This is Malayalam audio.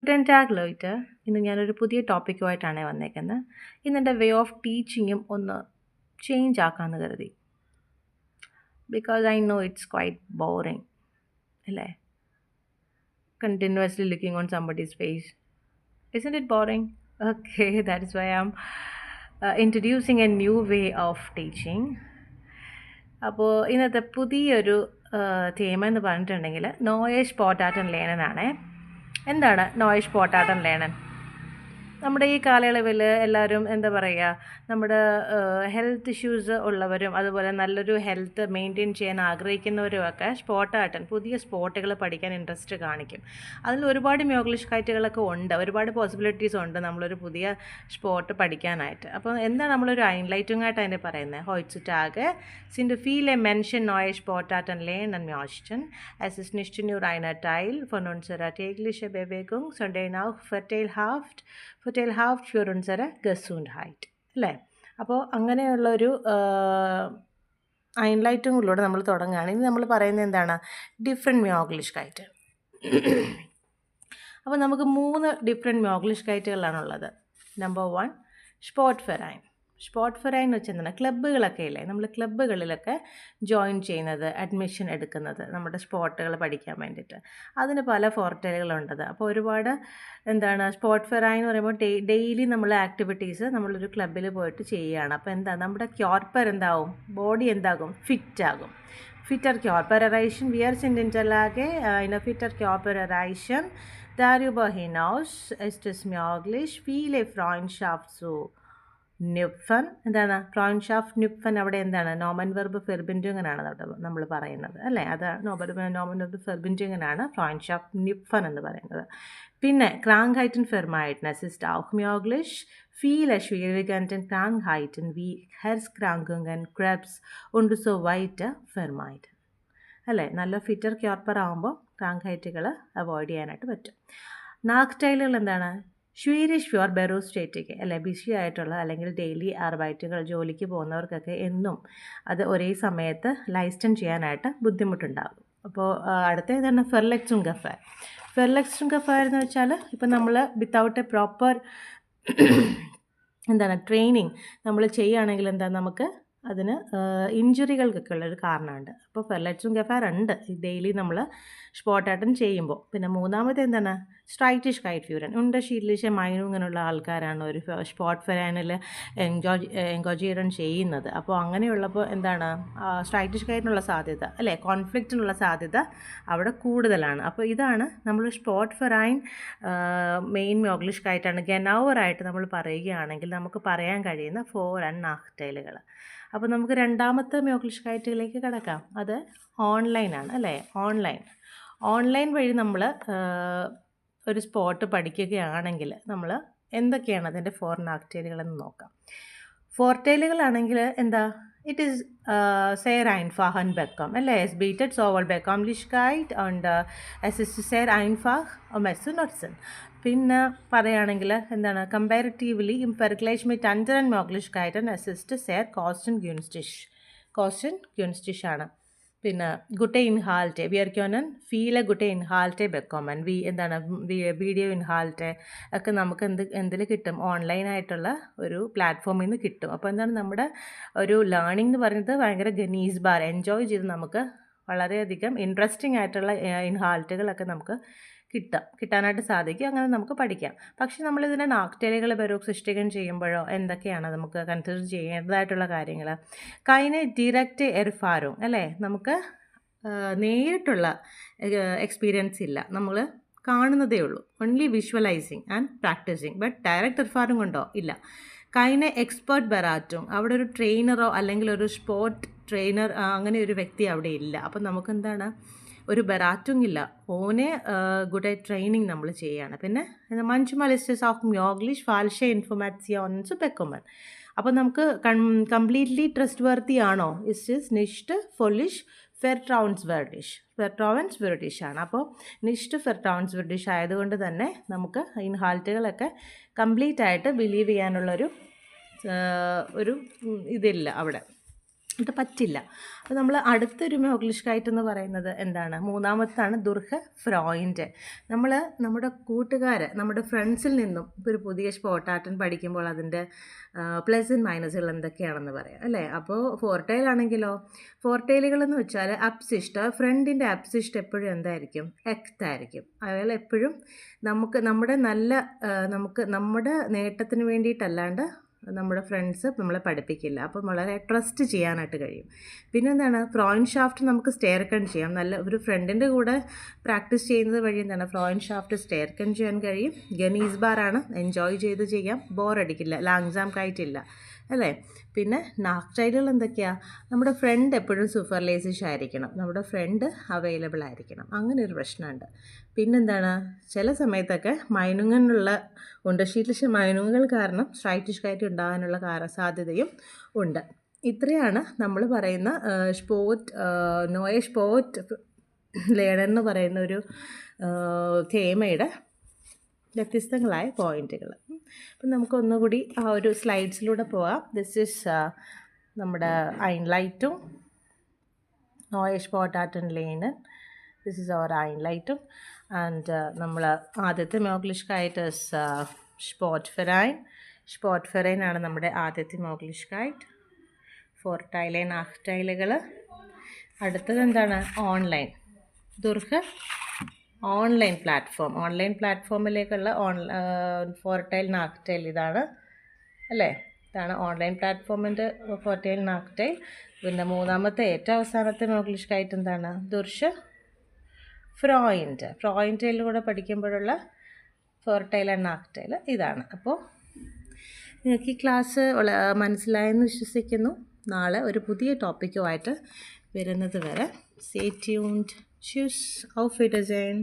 ഗുഡൻ ടാഗ് ലോയിറ്റ്. ഇന്ന് ഞാനൊരു പുതിയ ടോപ്പിക്കുമായിട്ടാണ് വന്നേക്കുന്നത്. ഇന്നെൻ്റെ വേ ഓഫ് ടീച്ചിങ്ങും ഒന്ന് ചേഞ്ച് ആക്കാമെന്ന് കരുതി. Because I know it's quite boring അല്ലേ? Continuously looking on somebody's face. Isn't it boring? Okay, that is why I'm introducing a new way of teaching. അപ്പോൾ ഇന്നത്തെ പുതിയൊരു തേമ എന്ന് പറഞ്ഞിട്ടുണ്ടെങ്കിൽ നോയേഷ് പോട്ടാറ്റൻ ലേണനാണ്. എന്താണ് നോയേഷ് പോട്ടാറ്റൻ ലേണൻ? നമ്മുടെ ഈ കാലയളവിൽ എല്ലാവരും എന്താ പറയുക, നമ്മുടെ ഹെൽത്ത് ഇഷ്യൂസ് ഉള്ളവരും അതുപോലെ നല്ലൊരു ഹെൽത്ത് മെയിൻറ്റെയിൻ ചെയ്യാൻ ആഗ്രഹിക്കുന്നവരുമൊക്കെ സ്പോട്ടാട്ടൻ പുതിയ സ്പോട്ടുകൾ പഠിക്കാൻ ഇൻട്രസ്റ്റ് കാണിക്കും. അതിൽ ഒരുപാട് മ്യോഗ്ലിഷ് കൈറ്റുകളൊക്കെ ഉണ്ട്, ഒരുപാട് പോസിബിലിറ്റീസ് ഉണ്ട് നമ്മളൊരു പുതിയ സ്പോട്ട് പഠിക്കാനായിട്ട്. അപ്പോൾ എന്താണ് നമ്മളൊരു ഐൻലൈറ്റിംഗ് ആയിട്ട് അതിനെ പറയുന്നത്? ഹോയ്റ്റ്സുട്ടാകെ sind viele Menschen neue Sportarten lernen möchten. Es ist nicht nur eine Teil von unserer täglichen Bewegung, sondern auch vorteilhaft für unsere Gesundheit. അല്ലേ? അപ്പോൾ അങ്ങനെയുള്ളൊരു ഐൻലൈറ്റിങ്ങിലൂടെ നമ്മൾ തുടങ്ങുകയാണ്. ഇനി നമ്മൾ പറയുന്നത് എന്താണ്? ഡിഫറെൻറ്റ് മ്യോഗ്ലിഷ് കൈറ്റ്. അപ്പോൾ നമുക്ക് 3 ഡിഫറെൻറ്റ് മ്യോഗ്ലിഷ് കൈറ്റുകളാണുള്ളത്. നമ്പർ 1 സ്പോട്ട് ഫെറൈൻ. സ്പോട്ട് ഫെറൈൻ എന്ന് വെച്ചാൽ എന്താണ്? ക്ലബ്ബുകളൊക്കെ ഇല്ലേ, നമ്മൾ ക്ലബ്ബുകളിലൊക്കെ ജോയിൻ ചെയ്യുന്നത്, അഡ്മിഷൻ എടുക്കുന്നത് നമ്മുടെ സ്പോട്ടുകൾ പഠിക്കാൻ വേണ്ടിയിട്ട്. അതിന് പല ഫോർട്ടലുകളുണ്ടത്. അപ്പോൾ ഒരുപാട് എന്താണ് സ്പോട്ട് ഫെറൈൻ എന്ന് പറയുമ്പോൾ ഡെയിലി നമ്മൾ ആക്ടിവിറ്റീസ് നമ്മളൊരു ക്ലബ്ബിൽ പോയിട്ട് ചെയ്യുകയാണ്. അപ്പോൾ എന്താ നമ്മുടെ ക്യോർപ്പർ എന്താവും? ബോഡി എന്താകും? ഫിറ്റാകും. Fitter Körperereichen. Wir sind in der Lage, eine fitter Körperereichen. Darüber hinaus ist es möglich, viele Freundschaft zu knüpfen. എന്താണ് ഫ്രോയിൻഷാഫ്റ്റ് knüpfen? അവിടെ എന്താണ്? നോമൻ വെർബ് ഫെർബിൻഡിങ്ങനാണ് നമ്മൾ പറയുന്നത് അല്ലേ? അത് നോമൻ വെർബ് ഫെർബിൻഡിങ്ങനാണ് ഫ്രോയിൻഷാഫ്റ്റ് knüpfen എന്ന് പറയുന്നത്. പിന്നെ Krankheiten vermeiden. Es ist auch möglich, viele Schwierigkeiten, Krankheiten wie Herzkrankungen, Krebs und so weiter vermeiden. അല്ലേ? നല്ല ഫിറ്റർ ക്യോർപ്പർ ആകുമ്പോൾ ക്രാങ്കൈറ്റുകൾ അവോയ്ഡ് ചെയ്യാനായിട്ട് പറ്റും. നാക്ടൈലുകൾ എന്താണ്? ഷ്വീരിഷ് ഫ്യോർ ബെറോസ്റ്റേറ്റിക്ക് അല്ലെ, ബിസി ആയിട്ടുള്ള അല്ലെങ്കിൽ ഡെയിലി ആർബൈറ്റുകൾ ജോലിക്ക് പോകുന്നവർക്കൊക്കെ എന്നും അത് ഒരേ സമയത്ത് ലൈസ്റ്റൺ ചെയ്യാനായിട്ട് ബുദ്ധിമുട്ടുണ്ടാകും. അപ്പോൾ അടുത്ത ഏതാണ്? ഫെർലെക്സുംഗഫയർ. ഫെർലെക്സുംഗഫയർ എന്ന് വെച്ചാൽ ഇപ്പം നമ്മൾ വിത്തൗട്ട് എ പ്രോപ്പർ എന്താണ് ട്രെയിനിങ് നമ്മൾ ചെയ്യുകയാണെങ്കിൽ എന്താ നമുക്ക് അതിന് ഇഞ്ചുറികൾക്കൊക്കെ ഉള്ളൊരു കാരണമുണ്ട്. അപ്പോൾ ഫെർലെക്സുംഗഫയർ ഉണ്ട് ഡെയിലി നമ്മൾ സ്പോട്ടാട്ടൻ ചെയ്യുമ്പോൾ. പിന്നെ മൂന്നാമത് എന്താണ്? സ്ട്രൈറ്റിഷ് കൈറ്റ് ഫ്യൂരൻ. ഉണ്ടശീലിച്ച മൈനും ഇങ്ങനെയുള്ള ആൾക്കാരാണ് ഒരു സ്പോട്ട് ഫെറാനിൽ എൻഗോജിയറൻ ചെയ്യുന്നത്. അപ്പോൾ അങ്ങനെയുള്ളപ്പോൾ എന്താണ് സ്ട്രൈറ്റിഷ് കൈറ്റിനുള്ള സാധ്യത അല്ലേ, കോൺഫ്ലിക്റ്റിനുള്ള സാധ്യത അവിടെ കൂടുതലാണ്. അപ്പോൾ ഇതാണ് നമ്മൾ സ്പോട്ട് ഫെറൈൻ മെയിൻ മ്യോഗ്ലിഷ് കൈറ്റാണ്. ഗനൗവറായിട്ട് നമ്മൾ പറയുകയാണെങ്കിൽ നമുക്ക് പറയാൻ കഴിയുന്ന 4 നാക്ടൈലുകൾ. അപ്പോൾ നമുക്ക് രണ്ടാമത്തെ മ്യോഗ്ലിഷ് കൈറ്റുകളിലേക്ക് കിടക്കാം. അത് ഓൺലൈനാണ് അല്ലേ? ഓൺലൈൻ വഴി നമ്മൾ ഒരു സ്പോട്ട് പഠിക്കുകയാണെങ്കിൽ നമ്മൾ എന്തൊക്കെയാണ് അതിൻ്റെ 4 നാക്ടൈലുകളെന്ന് നോക്കാം. ഫോർട്ടൈലുകളാണെങ്കിൽ എന്താ? It is sehr einfach bekommen അല്ലേ? Es bietet sowohl Bekömmlichkeit und es ist sehr einfach es zu nutzen. പിന്നെ പറയുകയാണെങ്കിൽ എന്താണ്? Comparatively im Vergleich mit anderen Möglichkeiten es ist sehr kostengünstig ആണ്. പിന്നെ gute Inhalte. Wir können viele gute Inhalte bekommen. എന്താണ് വീഡിയോ ഇൻഹാൾട്ട് ഒക്കെ നമുക്ക് എന്തിൽ കിട്ടും? ഓൺലൈനായിട്ടുള്ള ഒരു പ്ലാറ്റ്ഫോമിൽ നിന്ന് കിട്ടും. അപ്പോൾ എന്താണ് നമ്മുടെ ഒരു ലേണിംഗ് എന്ന് പറയുന്നത് ഭയങ്കര ഗനീസ് ബാർ എൻജോയ് ചെയ്ത് നമുക്ക് വളരെയധികം ഇൻട്രസ്റ്റിംഗ് ആയിട്ടുള്ള ഇൻഹാൾട്ടുകളൊക്കെ നമുക്ക് കിട്ടാനായിട്ട് സാധിക്കും. അങ്ങനെ നമുക്ക് പഠിക്കാം. പക്ഷേ നമ്മളിതിൻ്റെ നാക്ടൈലുകൾ ബെറോക്സിസ്റ്റികൻ ചെയ്യുമ്പോഴോ എന്തൊക്കെയാണ് നമുക്ക് കൺസിഡർ ചെയ്യേണ്ടതായിട്ടുള്ള കാര്യങ്ങൾ? കൈനെ ഡിറക്റ്റ് എർഫാരും അല്ലേ? നമുക്ക് നേരിട്ടുള്ള എക്സ്പീരിയൻസ് ഇല്ല, നമ്മൾ കാണുന്നതേ ഉള്ളൂ. Only visualising and practising. But direct എർഫാരും കൊണ്ടോ ഇല്ല. കൈനെ എക്സ്പേർട്ട് ബെറാറ്റും. അവിടെ ഒരു ട്രെയിനറോ അല്ലെങ്കിൽ ഒരു സ്പോർട്ട് ട്രെയിനർ അങ്ങനെ ഒരു വ്യക്തി അവിടെ ഇല്ല. അപ്പം നമുക്കെന്താണ്? ഒരു ബെറാറ്റും ഇല്ല. ഓനെ ഗുഡ് ട്രെയിനിങ് നമ്മൾ ചെയ്യുകയാണ്. പിന്നെ manchmal ist es auch möglich, falsche Informationen zu bekommen. അപ്പോൾ നമുക്ക് കംപ്ലീറ്റ്ലി ട്രസ്റ്റ് വർത്തി ആണോ? ഇറ്റ് ഈസ് നിഷ്ട് ഫൊളിഷ് ഫെർട്രൗവൻസ്വെർഡിഷ് ആണ്. അപ്പോൾ നിഷ്ട് ഫെർട്രൗവൻസ്വെർഡിഷ് ആയതുകൊണ്ട് തന്നെ നമുക്ക് ഇൻഹാൾട്ടുകളൊക്കെ കംപ്ലീറ്റ് ആയിട്ട് ബിലീവ് ചെയ്യാനുള്ളൊരു ഇതില്ല അവിടെ. അത് പറ്റില്ല. അപ്പോൾ നമ്മൾ അടുത്തൊരു മോഗ്ലിഷ്കായിട്ട് എന്ന് പറയുന്നത് എന്താണ്? മൂന്നാമത്താണ് ദുർഹ ഫ്രോയിൻ്റെ. നമ്മൾ നമ്മുടെ കൂട്ടുകാർ, നമ്മുടെ ഫ്രണ്ട്സിൽ നിന്നും ഇപ്പോൾ ഒരു പുതിയ സ്പോട്ട് ആർട്ട് പഠിക്കുമ്പോൾ അതിൻ്റെ പ്ലസ് ആൻഡ് മൈനസുകൾ എന്തൊക്കെയാണെന്ന് പറയാം അല്ലേ. അപ്പോൾ ഫോർട്ടൈൽ ആണെങ്കിലോ, ഫോർട്ടൈലുകളെന്ന് വെച്ചാൽ അപ്സിസ്റ്റ്, ഫ്രണ്ടിൻ്റെ അപ്സിസ്റ്റ് എപ്പോഴും എന്തായിരിക്കും? എക്തായിരിക്കും. അയാൾ എപ്പോഴും നമ്മുടെ നമ്മുടെ നേട്ടത്തിന് വേണ്ടിയിട്ടല്ലാണ്ട് നമ്മുടെ ഫ്രണ്ട്സ് നമ്മളെ പഠിപ്പിക്കില്ല. അപ്പം വളരെ ട്രസ്റ്റ് ചെയ്യാനായിട്ട് കഴിയും. പിന്നെന്താണ്? ഫ്രോയിൻ ഷാഫ്റ്റ് നമുക്ക് സ്റ്റെയർക്കൺ ചെയ്യാം. നല്ല ഒരു ഫ്രണ്ടിൻ്റെ കൂടെ പ്രാക്ടീസ് ചെയ്യുന്നത് വഴി എന്താണ്? ഫ്രോയിൻ ഷാഫ്റ്റ് സ്റ്റെയർക്കൺ ചെയ്യാൻ കഴിയും. ഗനീസ് ബാറാണ്, എൻജോയ് ചെയ്ത് ചെയ്യാം, ബോറടിക്കില്ല, ലാങ്സാം കൈറ്റില്ല അല്ലേ. പിന്നെ നാക്ടൈലുകൾ എന്തൊക്കെയാണ്? നമ്മുടെ ഫ്രണ്ട് എപ്പോഴും സൂപ്പർലേസിഷ് ആയിരിക്കണം, നമ്മുടെ ഫ്രണ്ട് അവൈലബിൾ ആയിരിക്കണം. അങ്ങനെ ഒരു പ്രശ്നമുണ്ട്. പിന്നെന്താണ്? ചില സമയത്തൊക്കെ മൈനുങ്ങനുള്ള ഉണ്ടർഷീറ്റിലെ മൈനുങ്ങൾ കാരണം സ്ട്രൈറ്റിഷ് കൈറ്റ് ഉണ്ടാകാനുള്ള സാധ്യതയും ഉണ്ട്. ഇത്രയാണ് നമ്മൾ പറയുന്ന നോയ സ്പോർട്ട് ലേണർ എന്ന് പറയുന്ന ഒരു തേമയുടെ വ്യത്യസ്തങ്ങളായ പോയിന്റുകൾ. അപ്പം നമുക്കൊന്നുകൂടി ആ ഒരു സ്ലൈഡ്സിലൂടെ പോവാം. ദിസ് ഈസ് നമ്മുടെ ഐൻലൈറ്റും നോയ spot art and learner. This is അവർ ഐൻലൈറ്റും. ആൻഡ് നമ്മൾ ആദ്യത്തെ മോഗ്ലിഷ്കായിട്ട് സ്പോട്ട് ഫെറൈൻ ആണ് നമ്മുടെ ആദ്യത്തെ മോഗ്ലിഷ്കായിട്ട്. ഫോർട്ടൈലെ നാക്ടൈലുകൾ. അടുത്തത് എന്താണ്? ഓൺലൈൻ ദുർഹ ഓൺലൈൻ പ്ലാറ്റ്ഫോമിലേക്കുള്ള ഫോർട്ടൈൽ നാക്ടൈൽ ഇതാണ് അല്ലേ. ഇതാണ് ഓൺലൈൻ പ്ലാറ്റ്ഫോമിൻ്റെ ഫോർട്ടൈൽ നാക്ടൈൽ. പിന്നെ മൂന്നാമത്തെ ഏറ്റവും അവസാനത്തെ മോഗ്ലിഷ്കായിട്ട് എന്താണ്? ദുർഷ ഫ്രോയിൻ്റെയിലൂടെ പഠിക്കുമ്പോഴുള്ള ഫോർട്ടൈൽ ആൻഡ് നാക്ടൈൽ ഇതാണ്. അപ്പോൾ നിങ്ങൾക്ക് ഈ ക്ലാസ് മനസ്സിലായെന്ന് വിശ്വസിക്കുന്നു. നാളെ ഒരു പുതിയ ടോപ്പിക്കുമായിട്ട് വരുന്നത് വരെ stay tuned. Tschüss, auf Wiedersehen.